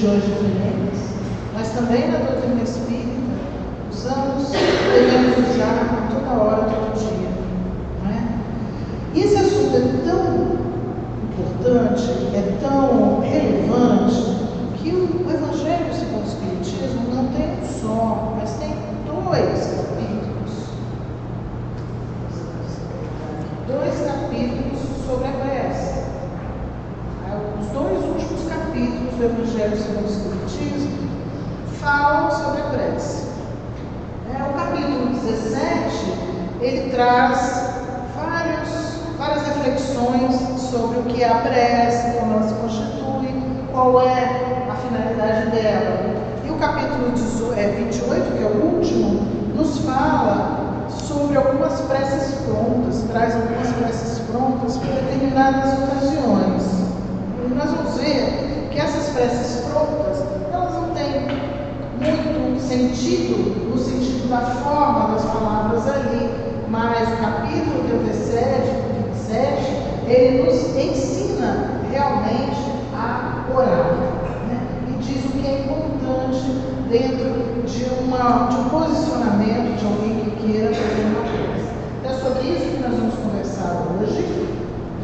religiões diferentes, mas também na doutrina espírita, devemos usar toda hora, todo dia. Não é? E esse assunto é tão importante, é tão relevante, que o Evangelho segundo o Espiritismo não tem um só, mas tem dois capítulos sobre a prece. Os dois últimos capítulos do Evangelho segundo o Espiritismo falam sobre a prece. O capítulo 17, ele traz várias reflexões sobre o que é a prece, como ela se constitui, qual é a finalidade dela. E o capítulo 28, que é o último, nos fala sobre algumas preces prontas, traz algumas preces prontas para determinadas ocasiões. E nós vamos ver que essas preces prontas, elas não têm muito sentido, no sentido da forma das palavras ali, mas o capítulo que antecede, ele nos ensina realmente a orar, né? E diz o que é importante dentro de um posicionamento de alguém que queira fazer uma coisa. Então é sobre isso que nós vamos conversar hoje,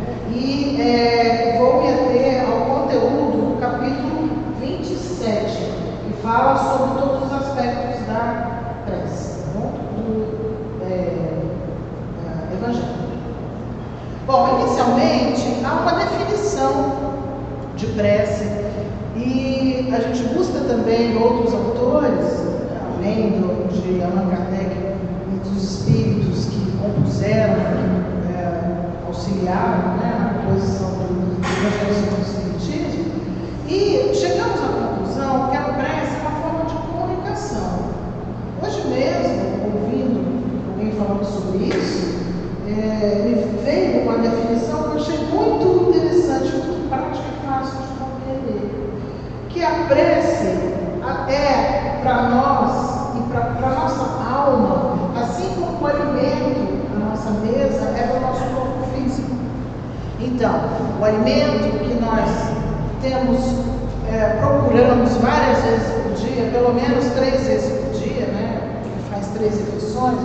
né? E vou me ater ao conteúdo do capítulo 27, que fala sobre todos os aspectos da prece, tá bom? Do Evangelho. Bom, inicialmente há uma definição de prece e a gente busca também outros autores, além de Allan Kardec e dos espíritos que compuseram, auxiliaram, né, na composição do Evangelho segundo o Espiritismo, e chegamos à conclusão que a prece é uma forma de comunicação. Hoje mesmo, ouvindo alguém falando sobre isso, me veio uma definição que eu achei muito interessante, muito prática e fácil de compreender. Que a prece é para nós e para a nossa alma, assim como o alimento, a nossa mesa, é para o nosso corpo físico. Então, o alimento que nós procuramos várias vezes por dia, pelo menos 3 vezes por dia, né? Que faz 3 refeições,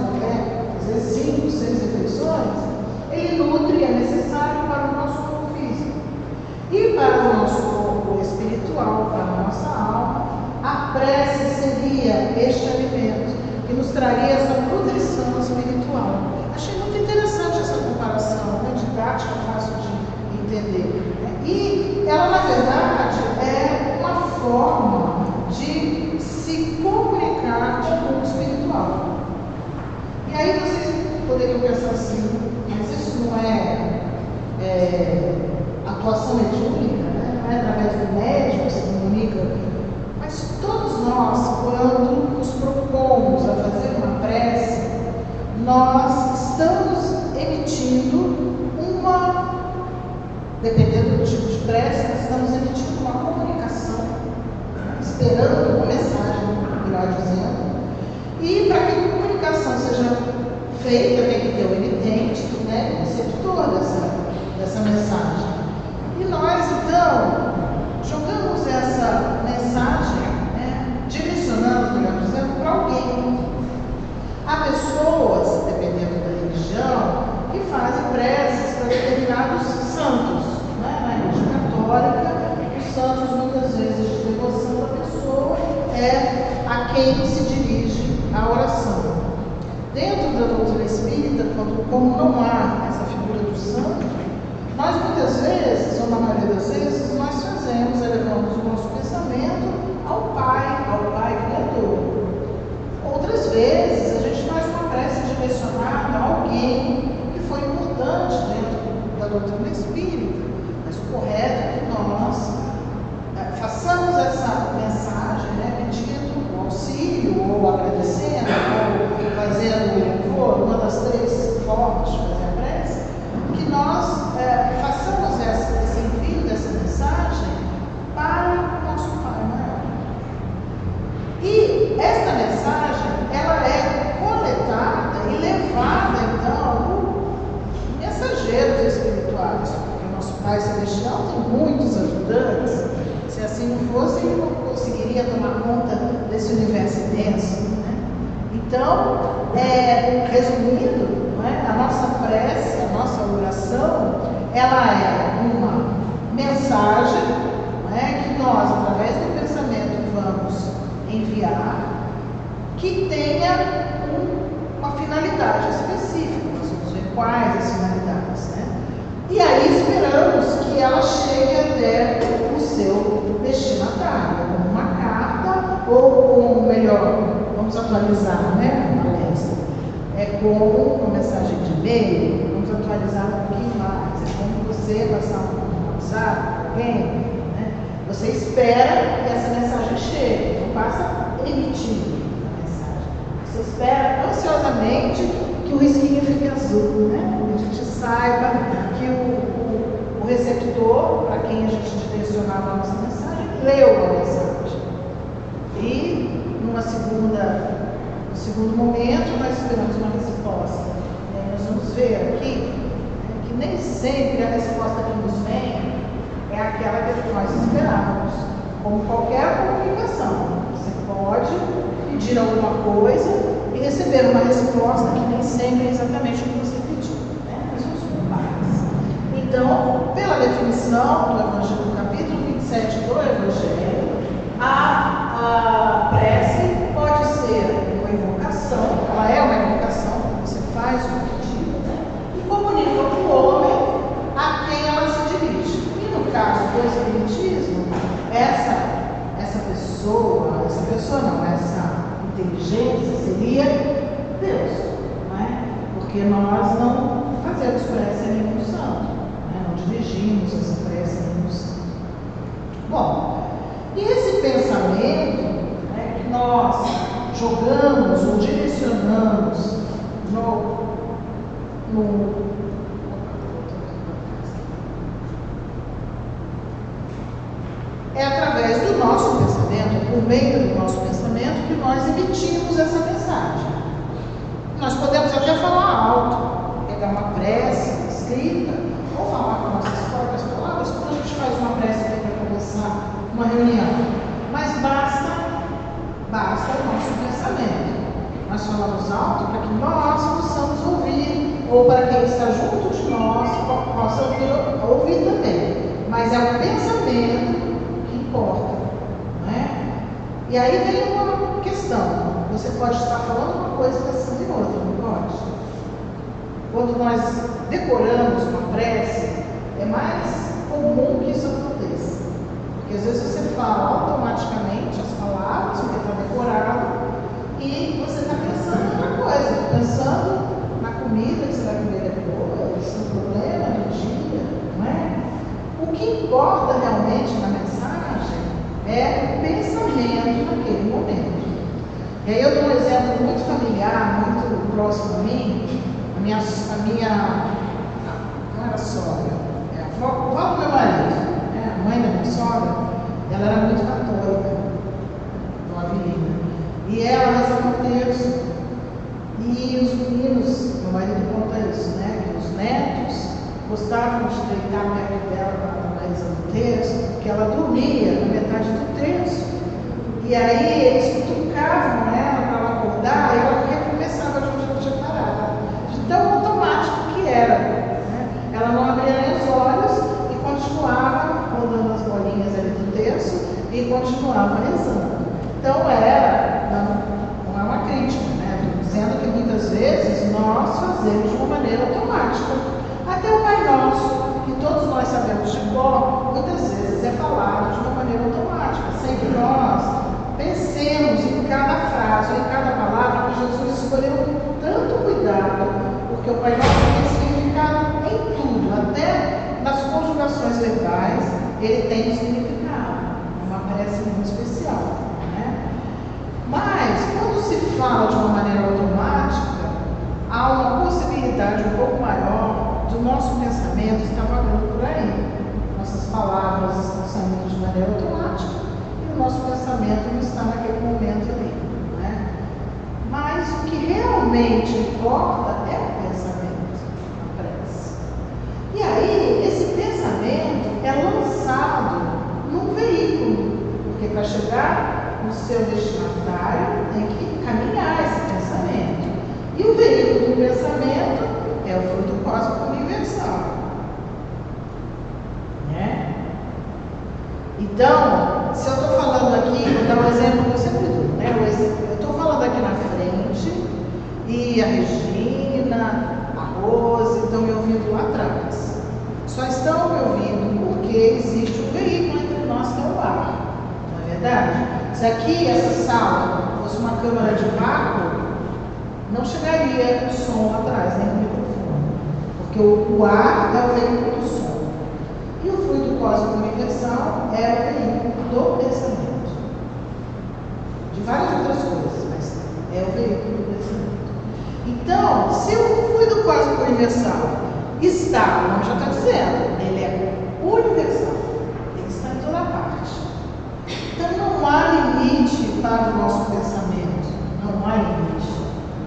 às vezes 5, 6 refeições, ele nutre, é necessário para o nosso corpo físico. E para o nosso corpo espiritual, para a nossa alma, a prece seria este alimento que nos traria essa nutrição espiritual. Achei muito interessante essa comparação, né? Didática, fácil de entender. E ela, na verdade, é uma forma de se comunicar com o mundo espiritual. E aí vocês poderiam pensar assim, mas isso não é atuação mediúnica, né? Não é através do médium que se comunica. Mas todos nós, quando nos propomos a fazer uma prece, nós estamos emitindo dependendo do tipo de prece, nós estamos emitindo uma comunicação, esperando uma mensagem, melhor dizendo. E para que a comunicação seja feita, tem que ter o emitente, né, o receptor dessa mensagem. E nós, então, jogamos essa mensagem, né, direcionando, melhor dizendo, para alguém. Há pessoas, dependendo da religião, que fazem preces para determinados santos. Na religião católica, os santos, muitas vezes, de devoção da pessoa, é a quem se dirige a oração. Dentro da doutrina espírita, como não há essa figura do santo, nós muitas vezes, ou na maioria das vezes, nós elevamos o nosso pensamento ao Pai Criador. Outras vezes, a gente faz uma prece direcionada a alguém que foi importante dentro da doutrina espírita. Mas o correto é que nós façamos essa mensagem, né, pedindo um auxílio, ou agradecendo, ou fazendo louvor, uma das 3 formas de fazer a prece, que nós façamos esse envio dessa mensagem para o nosso Pai maior. E esta mensagem, ela é coletada e levada, então, por mensageiros espirituais, porque o nosso Pai Celestial tem muitos ajudantes, se assim assim não fosse, ele não conseguiria tomar conta desse universo imenso, né? Então, resumindo, não é? A nossa prece, a nossa oração, ela é uma mensagem, não é? Que nós, através do pensamento, vamos enviar, que tenha uma finalidade específica. Nós vamos ver quais as finalidades, né? E aí esperamos que ela chegue até o seu destinatário, como uma carta, ou como, melhor, vamos atualizar, né? Como uma mensagem de e-mail, vamos atualizar um pouquinho mais. É como você passar um WhatsApp para alguém, né? Você espera que essa mensagem chegue, não passa emitindo a mensagem. Você espera ansiosamente que o risquinho fique azul, né? Que a gente saiba que o receptor, para quem a gente direcionava a nossa mensagem, leu a mensagem. E no segundo momento, nós esperamos uma resposta. Nós vamos ver aqui que nem sempre a resposta que nos vem é aquela que nós esperávamos. Como qualquer comunicação, você pode pedir alguma coisa e receber uma resposta que nem sempre é exatamente o que você pediu, né? Mas vamos por partes. Então, pela definição do Evangelho, do capítulo 27 do Evangelho, a prece pode ser uma invocação, ela é uma invocação, você faz um pedido, né? E comunica para o homem a quem ela se dirige. E no caso do Espiritismo, essa inteligência seria Deus, não é? Porque nós não fazemos prece a nenhum santo, né? Não dirigimos essa prece a nenhum santo. Bom, e esse pensamento, né, que nós jogamos ou direcionamos é através do nosso pensamento, por meio do nosso pensamento, que nós emitimos essa mensagem. Nós podemos até falar alto, pegar uma prece escrita, ou falar com nossas próprias palavras, quando a gente faz uma prece para começar uma reunião. Mas basta o nosso pensamento. Nós falamos alto para que nós possamos ouvir, ou para quem está junto de nós possa ouvir também. Mas é o pensamento que importa, não é? E aí vem uma questão. Você pode estar falando uma coisa e pensando em outra, não pode? Quando nós decoramos uma prece, é mais comum que isso aconteça. Porque às vezes você fala automaticamente as palavras, porque está decorado, e você está pensando em outra coisa, pensando na comida que você vai comer depois, no problema do dia, não é? O que importa realmente na mensagem é o pensamento naquele momento. E aí eu dou um exemplo muito familiar, muito próximo a mim, não era sogra, a avó do meu marido, né? A mãe da minha sogra, ela era muito católica, do Avelina. E ela rezava o terço. E os meninos, meu marido conta isso, né? Que os netos gostavam de deitar perto dela para rezar o terço, porque ela dormia na metade do terço. E aí eles cutucavam ela para ela acordar e ela recomeçava de onde ela tinha parado. De tão automático que era, né? Ela não abria nem os olhos e continuava rodando as bolinhas ali do terço e continuava rezando. Então não é uma crítica, né? Estou dizendo que muitas vezes nós fazemos de uma maneira automática. Até o Pai Nosso, que todos nós sabemos de cor, muitas vezes é falado de uma maneira automática, sem que nós pensemos em cada frase, em cada palavra, que Jesus escolheu com tanto cuidado, porque o Pai Nosso tem significado em tudo, até nas conjugações verbais, ele tem um significado, uma prece muito especial, né? Mas, quando se fala de uma maneira automática, há uma possibilidade um pouco maior do nosso pensamento estar vagando por aí. Nossas palavras estão saindo de maneira automática e o nosso pensamento não está naquele momento ali, né? Mas o que realmente importa é o pensamento, a prece. E aí, esse pensamento é lançado num veículo. chegar no seu destinatário, tem que caminhar esse pensamento. E o veículo do pensamento é o fluido cósmico universal. Né? Então, se eu estou falando aqui, vou dar um exemplo que eu sempre dou, né? Eu estou falando aqui na frente e a Regina, a Rose estão me ouvindo lá atrás. Só estão me ouvindo porque existe um veículo entre nós que é o ar. Não é verdade? Se aqui, essa sala, fosse uma câmara de vácuo, não chegaria o som atrás, nem o microfone. Porque o ar é o veículo do som. E o fluido cósmico universal é o veículo do pensamento. De várias outras coisas, mas é o veículo do pensamento. Então, se o fluido cósmico universal está, como já está dizendo, ele é universal, ele está em toda parte. Então não há limite para o nosso pensamento, não há limite.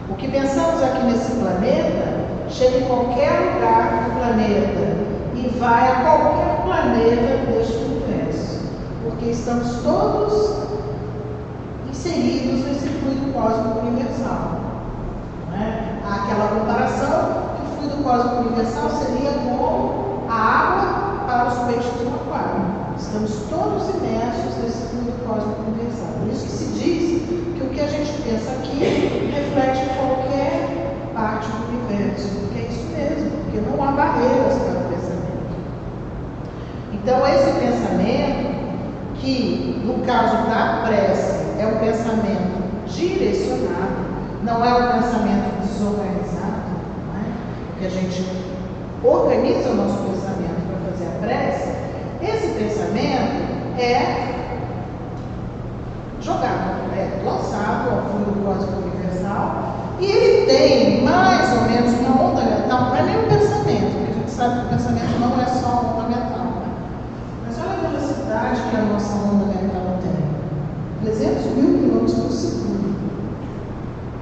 O que pensamos aqui nesse planeta chega em qualquer lugar do planeta e vai a qualquer planeta deste universo, porque estamos todos inseridos nesse fluido cósmico universal. Há aquela comparação que o fluido cósmico universal seria como a água para os peixes do aquário. Estamos todos imersos nesse fluido cósmico universal. Por isso que se diz que o que a gente pensa aqui reflete em qualquer parte do universo. Porque é isso mesmo, porque não há barreiras para o pensamento. Então esse pensamento, que no caso da prece é um pensamento direcionado, não é um pensamento desorganizado, não é? Porque a gente organiza o nosso pensamento para fazer a prece. Esse pensamento é jogado, é lançado ao fluido cósmico universal e ele tem mais ou menos uma onda mental. Não é nem um pensamento, porque a gente sabe que o pensamento não é só uma onda mental, né? Mas olha a velocidade que a nossa onda mental tem: 300 mil quilômetros por segundo.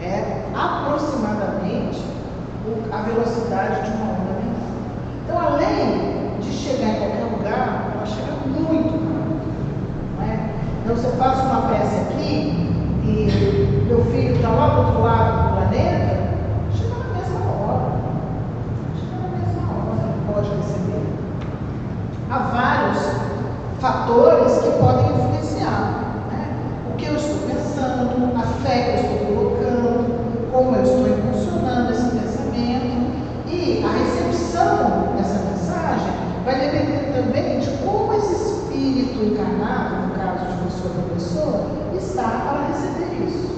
É aproximadamente a velocidade de uma onda mental. Então, além de chegar em qualquer lugar, ela chega muito rápido. Não é? Então, você faz uma prece aqui e meu filho está lá do outro lado do planeta, chega na mesma hora. Chega na mesma hora, ele pode receber. Há vários fatores que podem influenciar. Né? O que eu estou pensando, a fé que eu estou colocando, como eu estou impulsionando esse pensamento, e a recepção dessa mensagem vai depender também de como esse espírito encarnado, no caso de pessoa para pessoa, está para receber isso.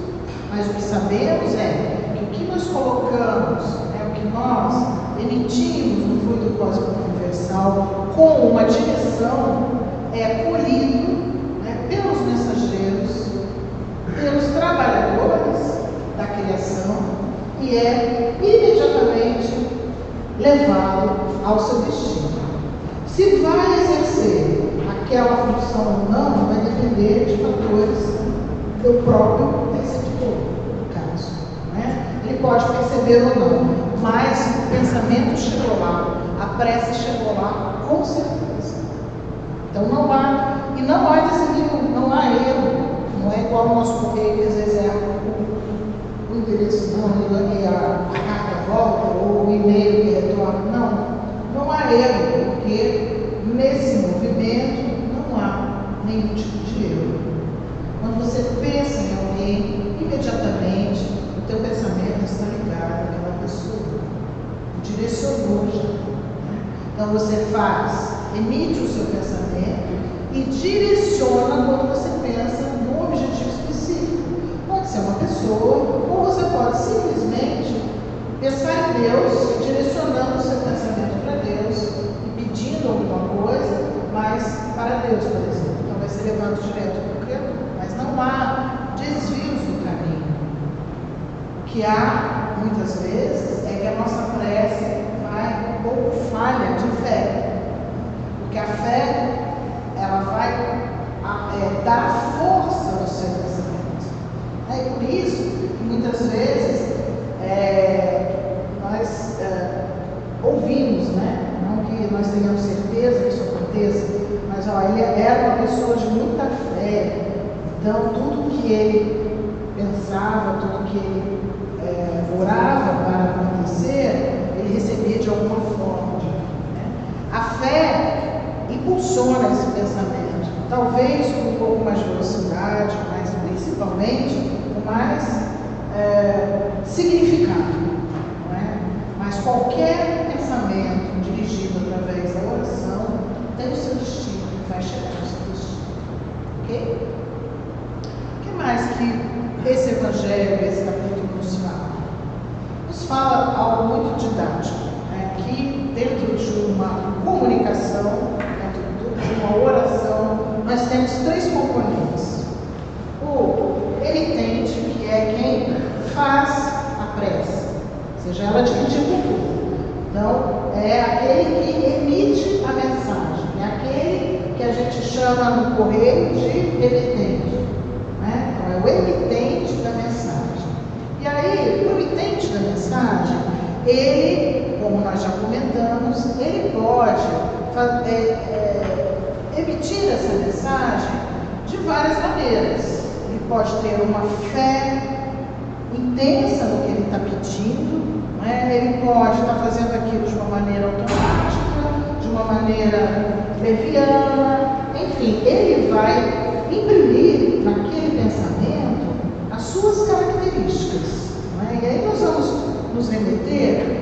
Mas o que sabemos é que o que nós colocamos, o que nós emitimos no fluido cósmico universal com uma direção é colhido pelos mensageiros, pelos trabalhadores da criação e é imediatamente levado ao seu destino. Se vai exercer aquela função ou não, vai depender de fatores do próprio receptor, no caso. Ele pode perceber ou não, mas o pensamento chegou lá, a prece chegou lá, com certeza. Então não há desvio, não há erro. Não é igual o nosso correio, que às vezes é o endereço não, e a carta volta, ou o e-mail que retorna. Não há erro, porque nesse movimento não há nenhum tipo de erro. Quando você pensa em alguém, imediatamente o teu pensamento está ligado àquela pessoa. Direcionou já. Então você emite o seu pensamento e direciona quando você pensa num objetivo específico. Pode ser uma pessoa, ou você pode simplesmente pensar em Deus, direcionando o seu pensamento para Deus e pedindo alguma coisa, mas para Deus, por exemplo. Então vai ser levado direto para o Criador. Mas não há desvios do caminho. O que há, muitas vezes, é que a nossa prece vai um pouco falha de fé. Porque a fé, ela vai dar força ao seu pensamento. E por isso que muitas vezes nós ouvimos, não que nós tenhamos certeza que isso aconteça, mas ele era uma pessoa de muita fé, Então, tudo que ele pensava, tudo que ele orava para acontecer, ele recebia de alguma forma. Né? A fé impulsiona esse pensamento, talvez com um pouco mais de velocidade, mas principalmente com mais significado. Não é? Mas qualquer pensamento dirigido através da oração tem o seu destino e vai chegar no seu destino. Ok? O que mais que esse evangelho, esse capítulo nos fala? Nos fala algo muito didático, né? Que dentro de uma comunicação, dentro de uma oração, nós temos 3 componentes. O emitente, que é quem faz a prece, seja ela dividida por tudo. Então, é aquele que emite a mensagem, é aquele que a gente chama no correio de emitente. Né? Então, é o emitente da mensagem. E aí, o emitente da mensagem, ele, como nós já comentamos, ele pode emitir essa mensagem de várias maneiras. Ele pode ter uma fé intensa no que ele está pedindo, né? Ele pode estar fazendo aquilo de uma maneira automática, de uma maneira leviana, enfim, ele vai imprimir naquele pensamento as suas características. Né? E aí nós vamos nos remeter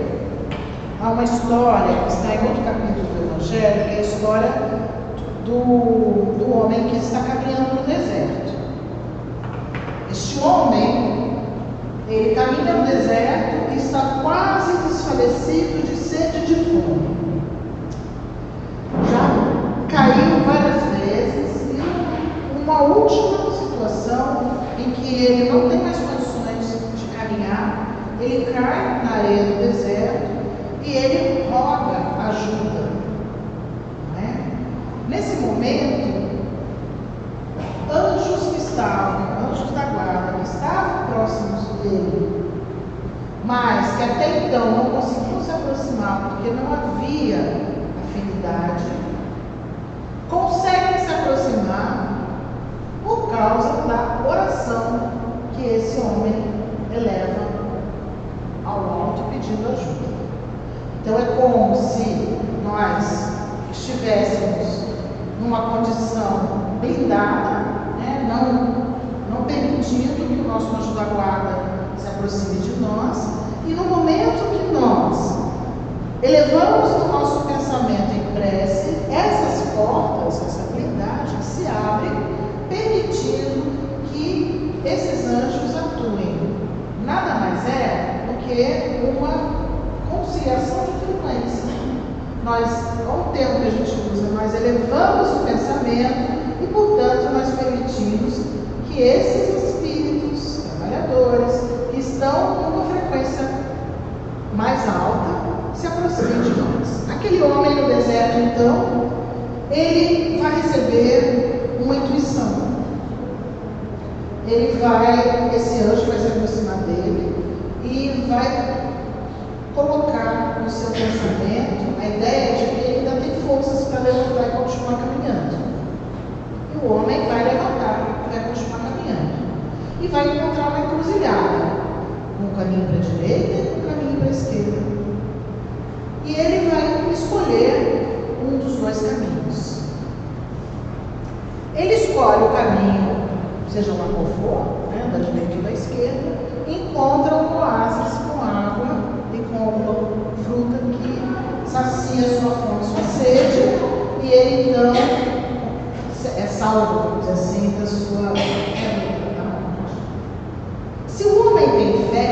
a uma história que está em outro capítulo do Evangelho, que é a história do homem que está caminhando no deserto. Este homem, ele caminha no deserto e está quase desfalecido de sede e de fome. Já caiu várias vezes e uma última situação em que ele não tem mais condições de caminhar, ele cai na areia do deserto e ele roga ajuda. Né? Nesse momento, anjos da guarda, que estavam próximos dele, mas que até então não conseguiam se aproximar porque não havia afinidade, conseguem se aproximar por causa da oração que esse homem eleva ao alto pedindo ajuda. Então é como se nós estivéssemos numa condição blindada, né? não permitindo que o nosso anjo da guarda se aproxime de nós, e no momento que nós elevamos o nosso pensamento em prece, essas portas, essa blindagem se abre, permitindo que esses anjos atuem. Nada mais é do que uma conciliação de frequência. Nós, com o termo que a gente usa, nós elevamos o pensamento e, portanto, nós permitimos que esses espíritos trabalhadores que estão numa frequência mais alta se aproximem de nós. Aquele homem no deserto, então, ele vai receber uma intuição. Esse anjo vai se aproximar dele e vai colocar no seu pensamento a ideia de que ele ainda tem forças para levantar e continuar caminhando. E o homem vai levantar e vai continuar caminhando. E vai encontrar uma encruzilhada, um caminho para a direita e um caminho para a esquerda. E ele vai escolher um dos 2 caminhos. Ele escolhe o caminho, seja lá qual for, né, da direita ou da esquerda, e encontra um oásis com água e com alguma fruta que sacia sua fome, sua sede, e ele então é salvo, vamos dizer assim, da sua luta da morte. Se o homem tem fé,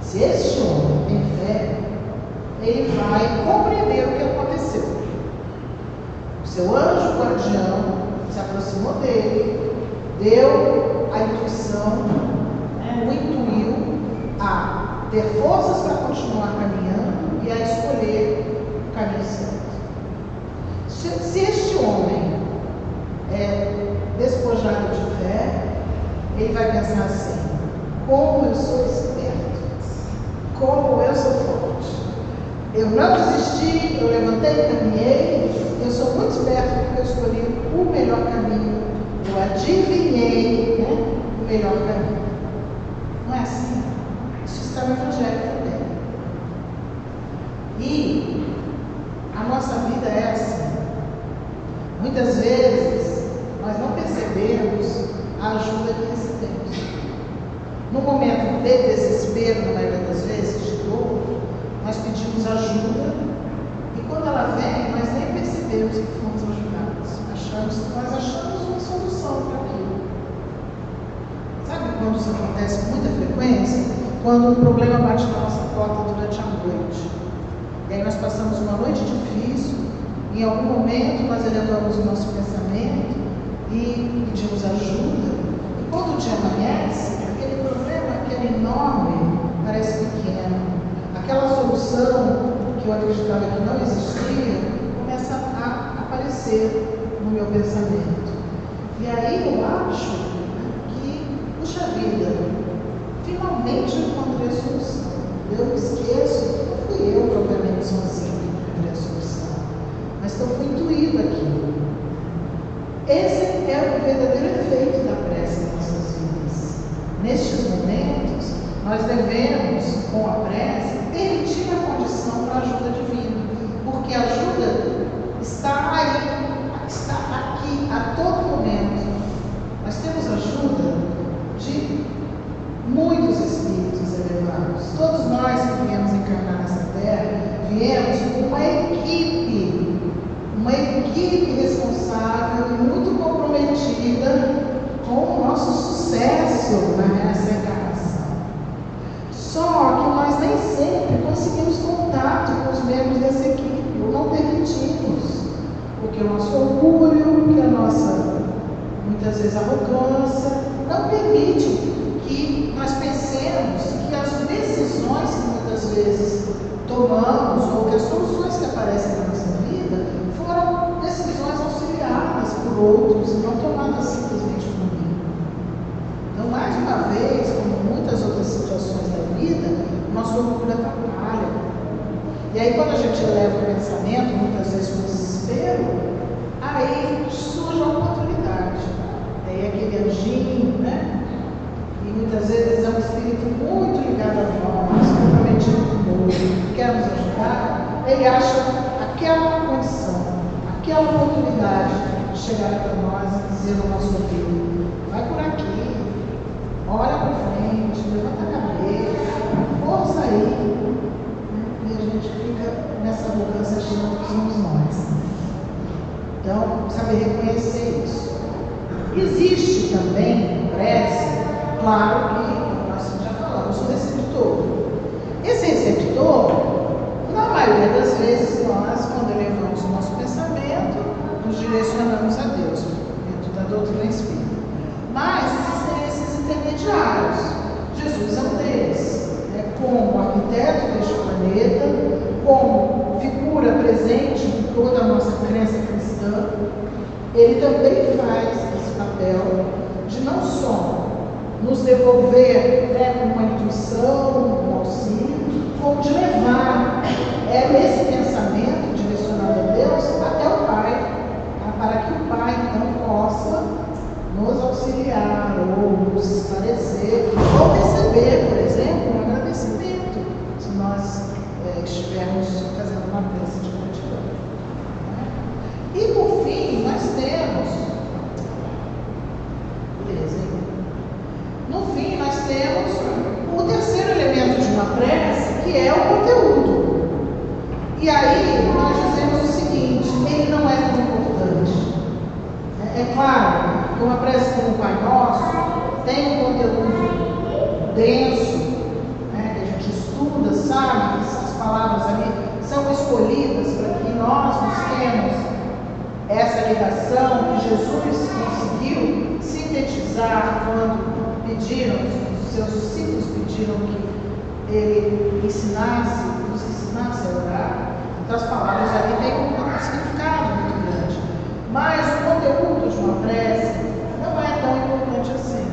se este homem tem fé, ele vai compreender o que aconteceu. O seu anjo guardião se aproximou dele, deu a intuição, o intuiu a ter forças para continuar caminhando e a escolher o caminho certo. Se este homem é despojado de fé, ele vai pensar assim: como eu sou esperto, como eu sou forte. Eu não desisti, eu levantei e caminhei, eu sou muito esperto porque eu escolhi o melhor caminho eu adivinhei, né, o melhor caminho. Não é assim? Isso está no Evangelho também. E a nossa vida é assim. Muitas vezes nós não percebemos a ajuda que recebemos. No momento de desespero, na maioria das vezes, de dor, nós pedimos ajuda e quando ela vem, nós nem percebemos que fomos ajudados. Nós achamos uma solução para aquilo. Sabe quando isso acontece com muita frequência? Quando um problema bate na nossa porta durante a noite. E aí nós passamos uma noite difícil, em algum momento nós elevamos o nosso pensamento e pedimos ajuda. E quando o dia amanhece, aquele problema que era enorme parece pequeno. Aquela solução que eu acreditava que não existia começa a aparecer no meu pensamento. E aí eu acho que, puxa vida, finalmente eu encontrei a solução. Eu esqueço, não fui eu propriamente sozinho que encontrei a solução, mas que eu fui intuído aquilo. Esse é o verdadeiro efeito da prece em nossas vidas. Nestes momentos, nós devemos, com a prece, permitir a condição para a ajuda divina, porque a ajuda está aí, está aqui, a todo momento. Nós temos ajuda de muitos espíritos elevados. Todos nós que viemos encarnar nessa terra, viemos com uma equipe responsável e muito comprometida com o nosso sucesso nessa encarnação. Só que nós nem sempre conseguimos contato com os membros dessa equipe, ou não permitimos, porque o nosso orgulho, porque a nossa, muitas vezes, arrogância, não permite que nós pensemos que as decisões que muitas vezes tomamos, ou que as soluções que aparecem na nossa vida, foram decisões auxiliadas por outros e não tomadas simplesmente por mim. Então, mais uma vez, como muitas outras situações da vida, o nosso orgulho atrapalha. E aí, quando a gente eleva o pensamento, muitas vezes com desespero, aí surge a oportunidade. Aí aquele anjinho, né? E muitas vezes é um espírito muito ligado a nós, comprometido conosco, quer nos ajudar, ele acha aquela condição, aquela oportunidade de chegar até nós e dizer no nosso ouvido: vai por aqui, olha para frente, levanta a cabeça, força aí. E a gente fica nessa arrogância achando que somos nós. Então, saber reconhecer isso. Existe também prece, claro que nós já falamos, o receptor. Esse receptor, na maioria das vezes, nós, quando elevamos o nosso pensamento, nos direcionamos a Deus, dentro da doutrina espírita. Mas existem esses intermediários. Jesus é um deles, como arquiteto deste planeta, como figura presente em toda a nossa crença cristã. Ele também faz esse papel de não só nos devolver uma intuição, um auxílio, como de levar esse pensamento direcionado a Deus até o Pai, para que o Pai então possa nos auxiliar ou nos esclarecer, ou receber, por exemplo, um agradecimento, se nós estivermos fazendo uma prece de gratidão. E por fim, nós temos, no fim, nós temos o terceiro elemento de uma prece, que é o conteúdo. E aí nós dizemos o seguinte: ele não é tão importante. É claro que uma prece como o Pai Nosso tem um conteúdo denso, que a gente estuda, sabe que essas palavras ali são escolhidas para que nós busquemos essa ligação que Jesus conseguiu sintetizar quando os seus discípulos pediram que ele nos ensinasse a orar. Então as palavras ali têm um significado muito grande. Mas o conteúdo de uma prece não é tão importante assim.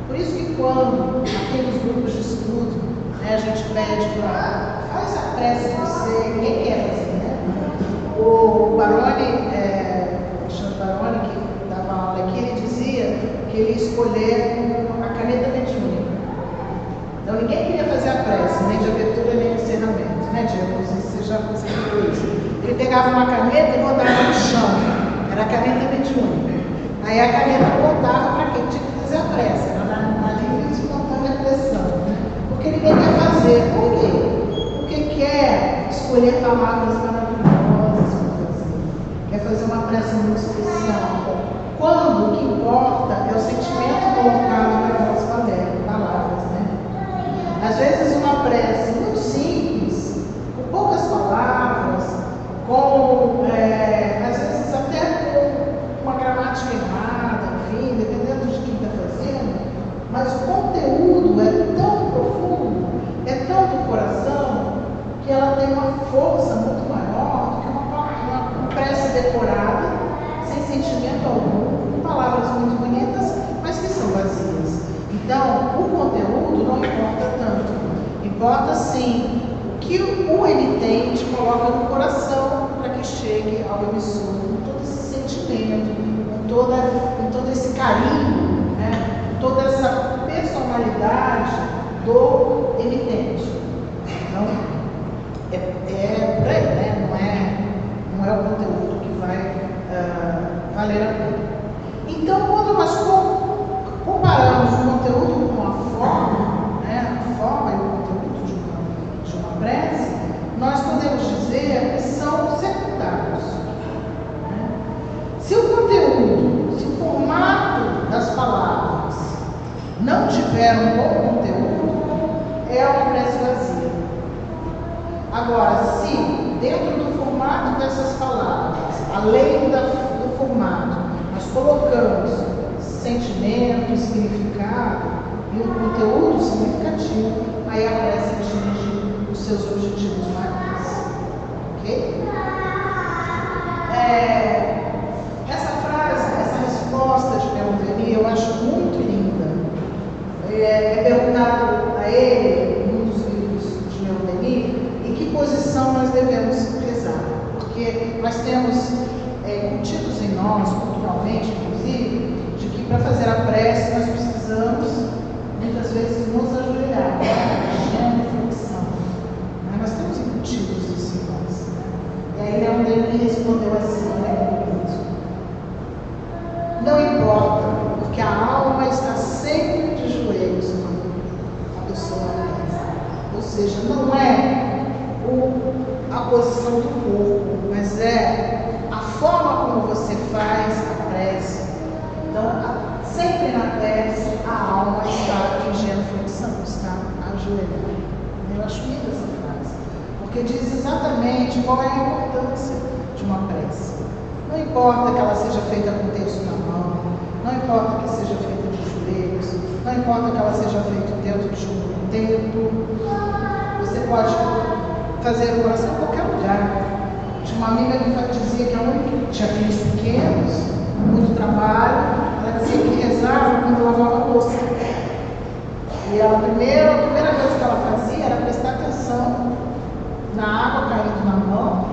Por isso que quando aqui nos grupos de estudo, a gente pede para faz a prece você, ninguém quer fazer, né? O Baroni, Alexandre Baroni, que dava aula aqui, ele ele ia escolher a caneta mediúnica. Então ninguém queria fazer a prece, nem de abertura nem de encerramento, né, Diego? Não sei se você já conseguiu isso. Ele pegava uma caneta e rodava no chão. Era a caneta mediúnica. Aí a caneta voltava para quem tinha que fazer a prece. Era na livre e espontânea pressão. Porque ninguém quer fazer. Por quê? Porque quer escolher palavras maravilhosas para fazer. Quer fazer uma prece muito especial. Quando o que importa é o sentimento colocado naquelas palavras, né? Às vezes uma prece muito simples, com poucas palavras, às vezes até com uma gramática errada, enfim, dependendo de quem está fazendo, mas o conteúdo é tão profundo, é tão do coração, que ela tem uma força muito maior do que uma prece decorada, sem sentimento algum, com palavras muito bonitas, mas que são vazias. Então, o conteúdo não importa tanto, importa sim o que o emitente coloca no coração para que chegue ao emissor, com todo esse sentimento, com todo esse carinho, né? Toda essa personalidade do emitente. Então, é por aí, né? Não é o conteúdo que vai valer a pena. Então, quando nós comparamos o conteúdo com a forma, né? A forma e o conteúdo de uma prece, nós podemos dizer que são secundários. Né? Se o conteúdo, se o formato das palavras não tiver um bom conteúdo, é uma prece vazia. Agora, se dentro do formato dessas palavras, além do formato, nós colocamos sentimento, significado e um conteúdo significativo, aí a prece atinge os seus objetivos maiores. Ok? Essa frase, essa resposta de Leon Denis, eu acho muito linda. É perguntado a ele, em um dos livros de Leon Denis, em que posição nós devemos rezar. Porque nós temos contidos em nós, culturalmente, inclusive, de que para fazer a prece nós precisamos, muitas vezes, nos ajoelhar, genuflexão. Nós temos incutidos isso em nós. E aí Leon Denis respondeu assim, não importa, porque a alma está sempre de joelhos quando a pessoa reza. Ou seja, não é a posição do corpo, mas é a forma como você faz a prece. Então, sempre na prece, a alma está em genuflexão, está ajoelhada. Eu acho linda essa frase, porque diz exatamente qual é a importância de uma prece. Não importa que ela seja feita com o texto na mão, não importa que seja feita de joelhos, não importa que ela seja feita dentro de um templo. Você pode fazer oração em qualquer lugar. Tinha uma amiga que dizia que a única que tinha filhos pequenos, muito trabalho, ela dizia que rezava quando lavava a louça. E a primeira coisa que ela fazia era prestar atenção na água caindo na mão,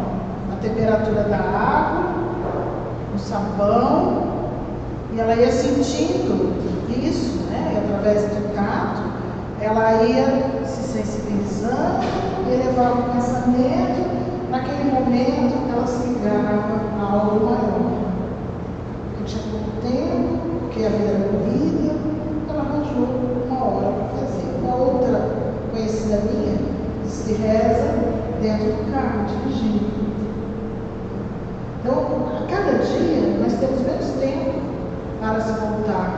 na temperatura da água, no sabão, e ela ia sentindo isso, né? E através do tato, ela ia se sensibilizando e elevava o pensamento. Naquele momento, ela se ligava a algo maior. Porque tinha pouco tempo, porque a vida era corrida, ela arranjou uma hora para fazer. Uma outra conhecida minha se reza dentro do carro, dirigindo. Então, a cada dia, nós temos menos tempo para se voltar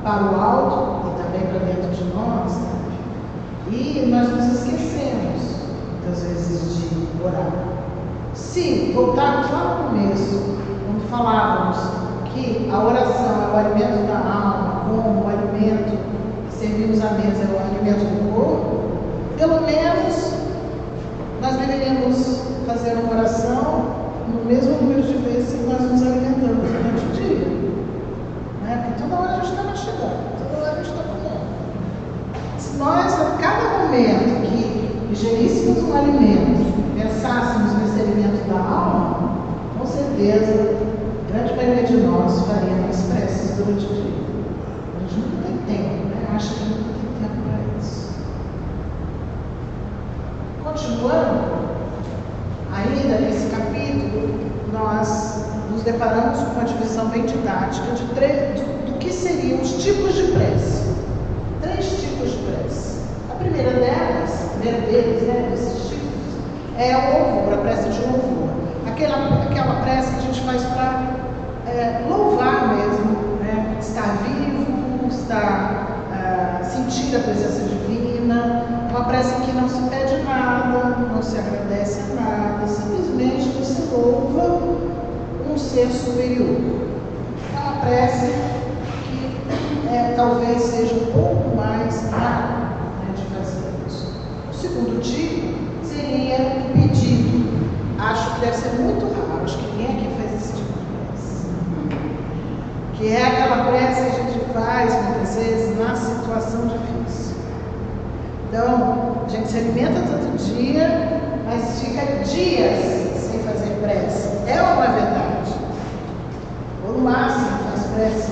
para o alto e também para dentro de nós. E nós nos esquecemos, muitas vezes, de orar. Se voltarmos lá no começo, quando falávamos que a oração é o alimento da alma, como o alimento que servimos à mesa é o alimento do corpo, pelo menos nós deveríamos fazer uma oração no mesmo número de vezes que nós nos alimentamos durante o dia. Né? Porque toda hora a gente está mastigando, toda hora a gente está comendo. Se nós, a cada momento que ingeríssemos um alimento, pensássemos nesse alimento da alma, com certeza, a grande maioria de nós faríamos preces durante o dia. tempo, né? Eu acho que não tem tempo para isso. Continuando, ainda nesse capítulo, nós nos deparamos com uma divisão bem didática do que seriam os tipos de prece. 3 tipos de prece. A primeira deles, né, desses tipos, é o louvor, a prece de louvor. Aquela prece que a gente faz para louvar mesmo, né? Estar vivo, sentir a presença divina. Uma prece que não se pede nada, não se agradece a nada, simplesmente você louva um ser superior. É uma prece que talvez seja um pouco mais raro, né, de fazer isso. O segundo tipo seria o pedido. Acho que deve ser muito raro, acho que ninguém aqui faz esse tipo de prece. Que é aquela prece que a gente faz muitas vezes na situação difícil. Então, a gente se alimenta todo dia, mas fica dias sem fazer prece. É ou não é verdade? Ou no máximo faz prece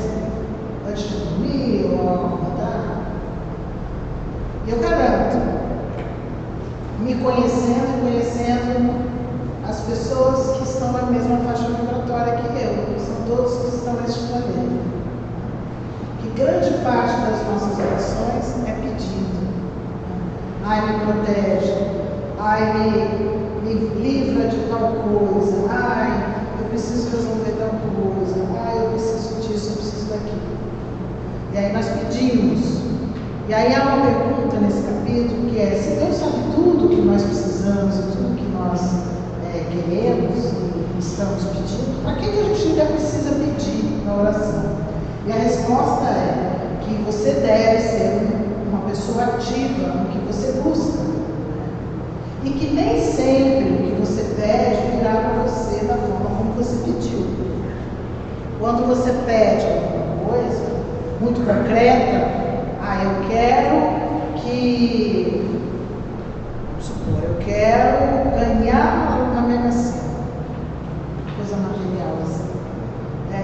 antes de dormir ou ao acordar. Eu garanto, me conhecendo e conhecendo as pessoas que estão na mesma faixa vibratória que eu, que são todos que estão neste planeta, que grande parte das nossas orações é pedido. Ai, me protege. Ai, me livra de tal coisa. Ai, eu preciso resolver tal coisa. Ai, eu preciso disso, eu preciso daquilo. E aí nós pedimos. E aí há uma pergunta nesse capítulo que é: se Deus sabe tudo que nós precisamos e tudo que nós queremos e estamos pedindo, para que a gente ainda precisa pedir na oração? E a resposta é que você deve ser uma pessoa ativa no que você busca, e que nem sempre o que você pede virá para você da forma como você pediu. Quando você pede alguma coisa muito concreta, eu quero que, vamos supor, eu quero ganhar na Mega Sena, coisa material assim.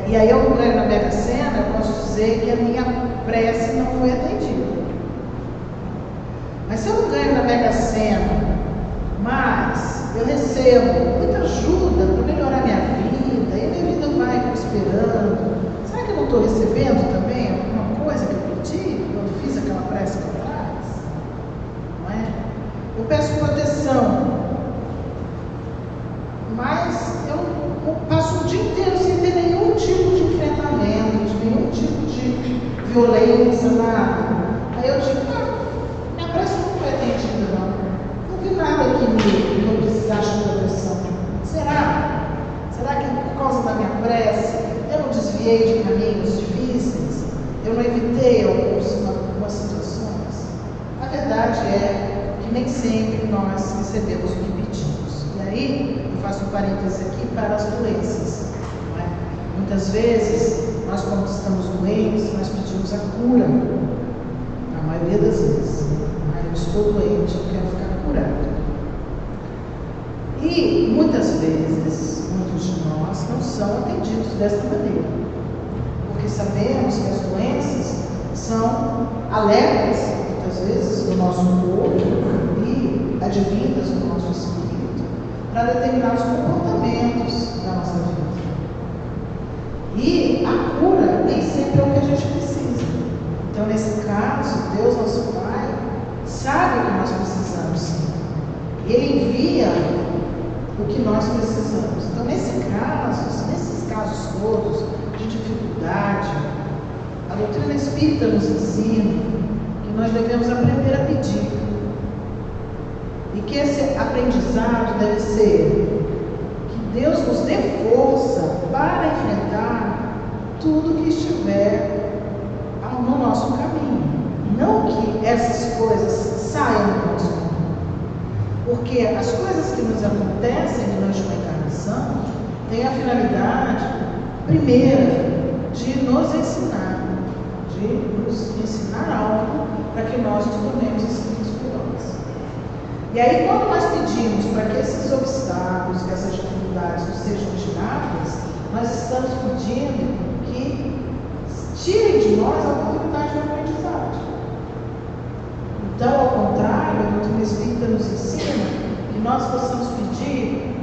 E aí eu ganho na Mega Sena, eu posso dizer que a minha prece não foi atendida. Mas se eu não ganho na Mega Sena, mas eu recebo muita ajuda para melhorar minha vida, e minha vida vai prosperando, será que eu não estou recebendo também alguma coisa que eu pedi quando fiz aquela prece lá atrás? Não é? Eu peço proteção, mas eu passo o dia inteiro sem ter nenhum tipo de enfrentamento, nenhum tipo de violência, nada. Aí eu digo: minha prece não foi atendida, não vi nada que me precisasse de proteção. Será que por causa da minha prece eu não desviei de caminhos difíceis? Eu não evitei algumas situações? A verdade é que nem sempre nós recebemos o que pedimos. E aí, eu faço um parêntese aqui para as doenças. Não é? Muitas vezes, nós quando estamos doentes, nós pedimos a cura. A maioria das vezes. Eu estou doente, eu quero ficar curado. E muitas vezes, muitos de nós não são atendidos desta maneira. Porque sabemos que as doenças são alertas, muitas vezes, do nosso corpo e advindas do nosso espírito para determinados comportamentos da nossa vida. E a cura nem sempre é o que a gente precisa. Então, nesse caso, Deus, nosso Pai, sabe o que nós precisamos, sim. E Ele envia o que nós precisamos. Então, nesses casos todos de dificuldade, a doutrina espírita nos ensina que nós devemos aprender a pedir. E que esse aprendizado deve ser que Deus nos dê força para enfrentar tudo que estiver no nosso caminho. Não que essas coisas saiam do nosso caminho. Porque as coisas que nos acontecem durante uma encarnação têm a finalidade, primeira, de nos ensinar algo para que nós nos tornemos espíritos melhores. E aí, quando nós pedimos para que esses obstáculos, que essas dificuldades não sejam tiradas, nós estamos pedindo que tirem de nós a oportunidade de aprendizado. Então, ao contrário, a doutrina espírita nos ensina que nós possamos pedir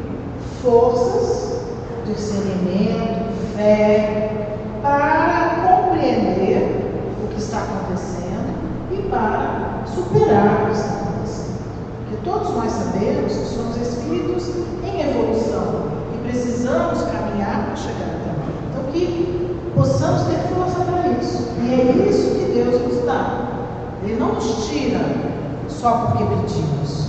forças, discernimento, fé, para compreender o que está acontecendo e para superar o que está acontecendo. Porque todos nós sabemos que somos espíritos em evolução e precisamos caminhar para chegar até lá. Então, que possamos ter força para isso. E é isso que Deus nos dá. Ele não nos tira só porque pedimos,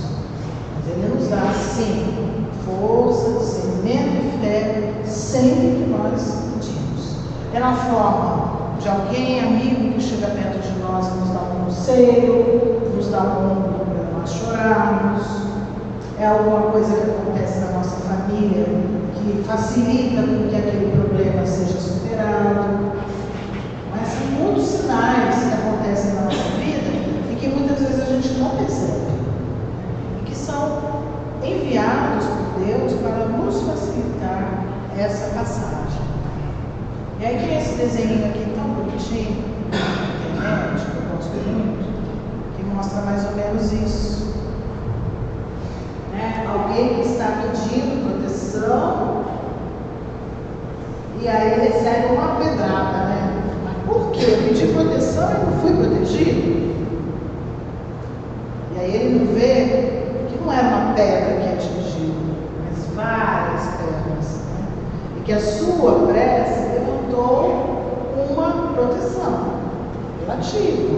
mas Ele nos dá, sim, força, discernimento e fé sempre que nós pedimos. É na forma de alguém, amigo, que chega perto de nós e nos dá um conselho, nos dá um ombro para nós chorarmos. É alguma coisa que acontece na nossa família que facilita com que aquele problema seja superado. Mas são muitos sinais que acontecem na nossa vida e que muitas vezes a gente não percebe. E que são enviados por Deus para nos facilitar essa passagem. E aí tem esse desenho aqui tão bonitinho na internet, que eu gosto muito, que mostra mais ou menos isso. Alguém que está pedindo proteção e aí recebe uma pedrada, né? Mas por quê? Eu pedi proteção e não fui protegido? E aí ele não vê que não era uma pedra que atingiu, mas várias pedras, né? E que a sua prece levantou uma proteção relativa.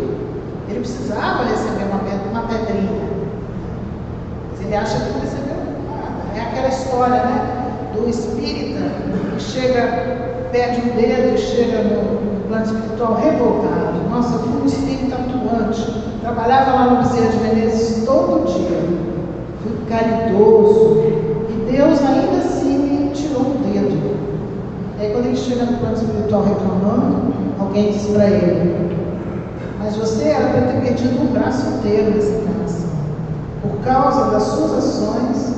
Ele precisava receber uma pedrinha. Ele acha que não recebeu nada. É aquela história, né, do espírita que chega, perde um dedo e chega no plano espiritual revoltado. Nossa, eu fui um espírito atuante, trabalhava lá no Bezerra de Menezes todo dia, fui caridoso, e Deus ainda assim me tirou um dedo. E aí quando ele chega no plano espiritual reclamando, alguém diz para ele: mas você era para ter perdido um braço inteiro nessa encarnação. Por causa das suas ações,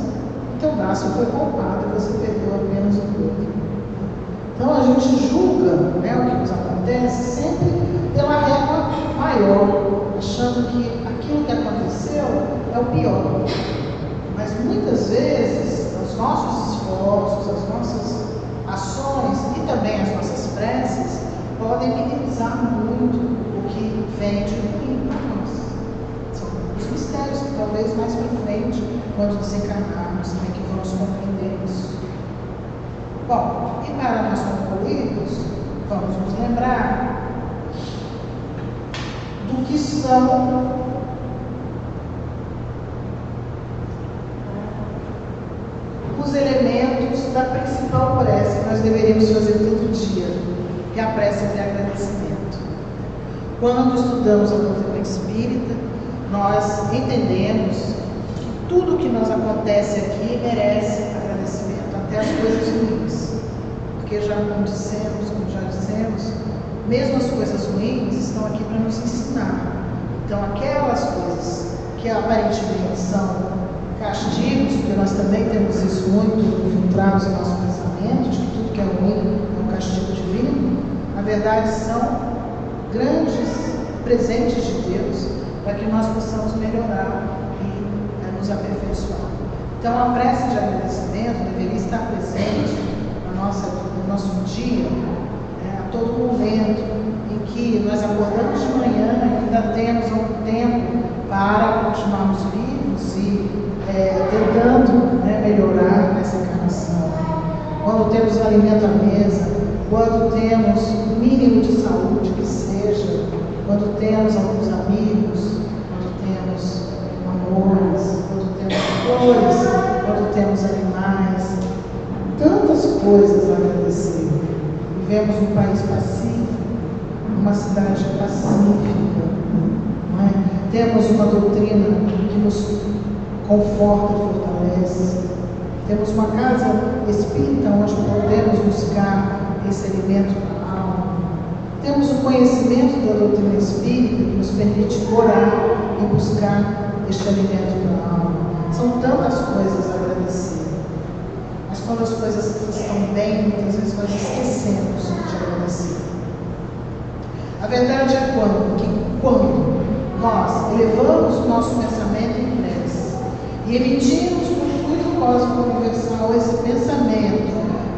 o teu braço foi poupado e você perdeu apenas um dedo. Então a gente julga, né, o que nos acontece sempre pela régua maior, achando que aquilo que aconteceu é o pior. Mas muitas vezes os nossos esforços, as nossas ações e também as nossas preces podem minimizar muito o que vem de ruim para nós. São os mistérios que talvez mais para frente, quando desencarnarmos, também que vamos compreender isso. Bom, e para nós concluirmos, vamos nos lembrar do que são os elementos da principal prece que nós deveríamos fazer todo dia, que é a prece de agradecimento. Quando estudamos a doutrina espírita, nós entendemos que tudo que nos acontece aqui merece agradecimento, até as coisas ruins. Porque como já dissemos, mesmo as coisas ruins estão aqui para nos ensinar. Então aquelas coisas que aparentemente são castigos, porque nós também temos isso muito infiltrados em nosso pensamento, de que tudo que é ruim é um castigo divino, na verdade são grandes presentes de Deus para que nós possamos melhorar e nos aperfeiçoar. Então a prece de agradecimento deveria estar presente no nosso dia, a todo momento em que nós acordamos de manhã e ainda temos algum tempo para continuarmos vivos e tentando melhorar nessa encarnação. Quando temos alimento à mesa, quando temos o mínimo de saúde que seja, quando temos alguns amigos, quando temos amores, quando temos flores, quando temos animais, tantas coisas a agradecer. Vivemos num país pacífico, numa cidade pacífica, não é? Temos uma doutrina que nos conforta e fortalece. Temos uma casa espírita onde podemos buscar esse alimento para a alma. Temos o conhecimento da doutrina espírita que nos permite orar e buscar este alimento para a alma. São tantas coisas a agradecer. Mas quando as coisas estão bem, muitas vezes nós esquecemos de agradecer. A verdade é que quando nós elevamos o nosso pensamento em prece e emitimos para o fluido cósmico universal esse pensamento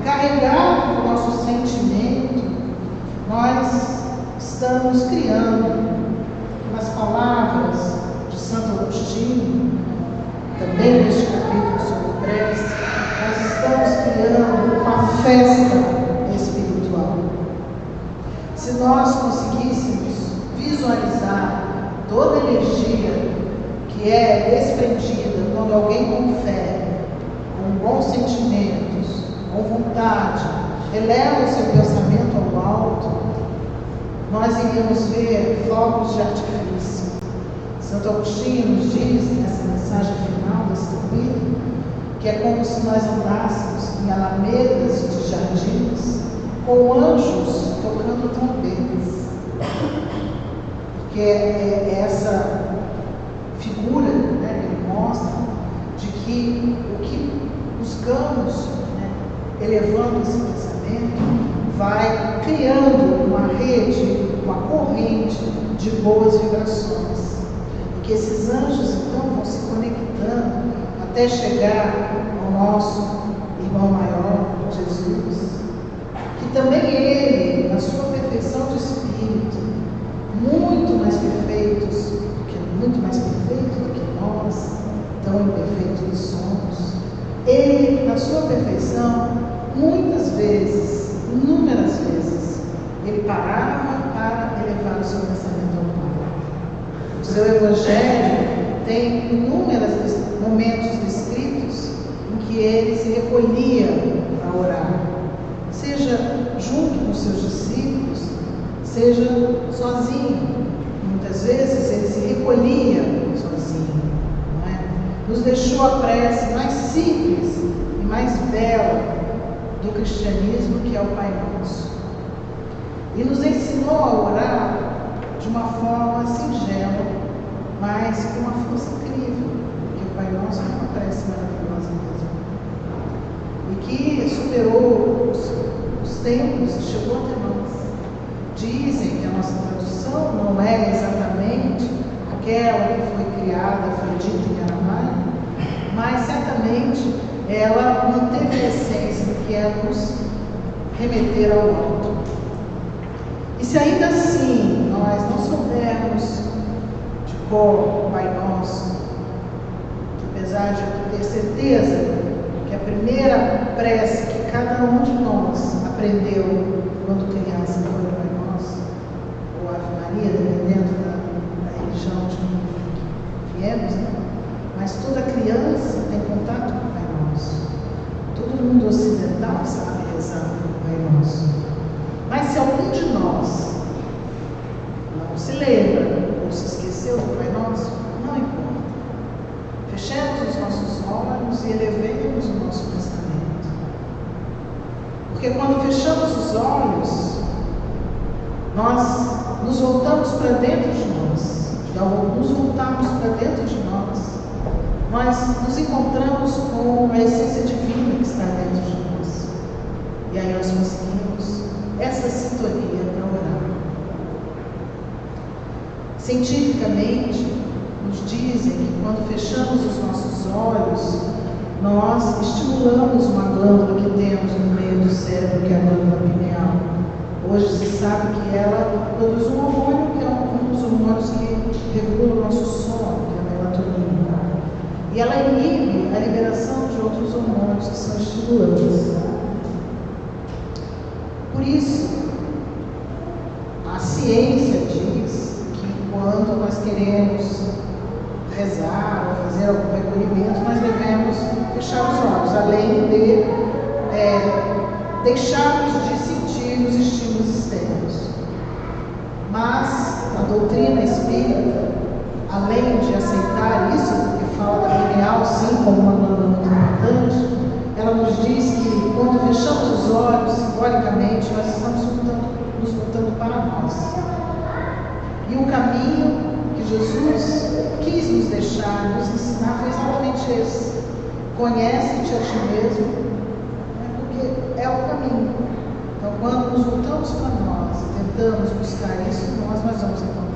carregado do nosso sentimento, nós estamos criando, nas palavras de Santo Agostinho, também neste capítulo sobre prece, nós estamos criando uma festa espiritual. Se nós conseguíssemos visualizar toda a energia que é desprendida quando alguém com fé, com bons sentimentos, com vontade, eleva o seu pensamento ao alto, nós iríamos ver fogos de artifício. Santo Agostinho nos diz, nessa mensagem final desse capítulo, que é como se nós andássemos em alamedas de jardins com anjos tocando trombetas. Porque é essa figura, né, que ele mostra de que o que buscamos, né, elevando esse pensamento, vai criando uma rede, uma corrente de boas vibrações. E que esses anjos, então, vão se conectando até chegar ao nosso irmão maior, Jesus, que também ele, na sua perfeição de espírito, muito mais perfeito do que nós, tão imperfeitos somos, ele, na sua perfeição, muitas vezes, inúmeras vezes, ele parava para elevar o seu pensamento ao Pai. O seu Evangelho tem inúmeros momentos descritos em que ele se recolhia para orar, seja junto com seus discípulos, seja sozinho. Muitas vezes ele se recolhia sozinho, não é? Nos deixou a prece mais simples e mais bela do cristianismo, que é o Pai Nosso. E nos ensinou a orar de uma forma singela, mas com uma força incrível, porque o Pai Nosso é uma prece maravilhosa mesmo. E que superou os tempos e chegou até nós. Dizem que a nossa tradução não é exatamente aquela que foi criada, foi dita em aramaico, mas certamente ela manteve a essência do que é nos remeter ao alto. E se ainda assim nós não soubermos de cor o Pai Nosso, apesar de ter certeza que a primeira prece que cada um de nós aprendeu quando criança foi o Pai Nosso, ou Ave Maria, dependendo da religião de que viemos, né? Mas toda criança tem contato com o Pai Nosso. Todo mundo ocidental sabe rezar o Pai Nosso. Mas se algum de nós não se lembra ou se esqueceu do Pai Nosso, não importa. Fechemos os nossos olhos e elevemos o nosso pensamento. Porque quando fechamos os olhos, nós nos voltamos para dentro de nós. Ao nos voltarmos para dentro de nós nos encontramos com a essência divina que está dentro de nós. E aí nós conseguimos essa sintonia para orar. Cientificamente, nos dizem que quando fechamos os nossos olhos, nós estimulamos uma glândula que temos no meio do cérebro, que é a glândula pineal. Hoje se sabe que ela produz um hormônio, que é um dos hormônios que regula o nosso sono, que é a melatonina. E ela inibe a liberação de outros hormônios que são estimulantes. Por isso, a ciência diz que quando nós queremos rezar ou fazer algum recolhimento, nós devemos fechar os olhos, além de deixarmos de sentir os estímulos externos. Mas a doutrina espírita, além de aceitar isso, porque fala da pineal sim como uma glândula muito importante, ela nos diz que quando fechamos os olhos, simbolicamente, nós estamos nos voltando para nós. E o caminho que Jesus quis nos deixar, nos ensinar, foi exatamente esse. Conhece-te a ti mesmo, porque é o caminho. Então, quando nos voltamos para nós e tentamos buscar isso, nós vamos encontrar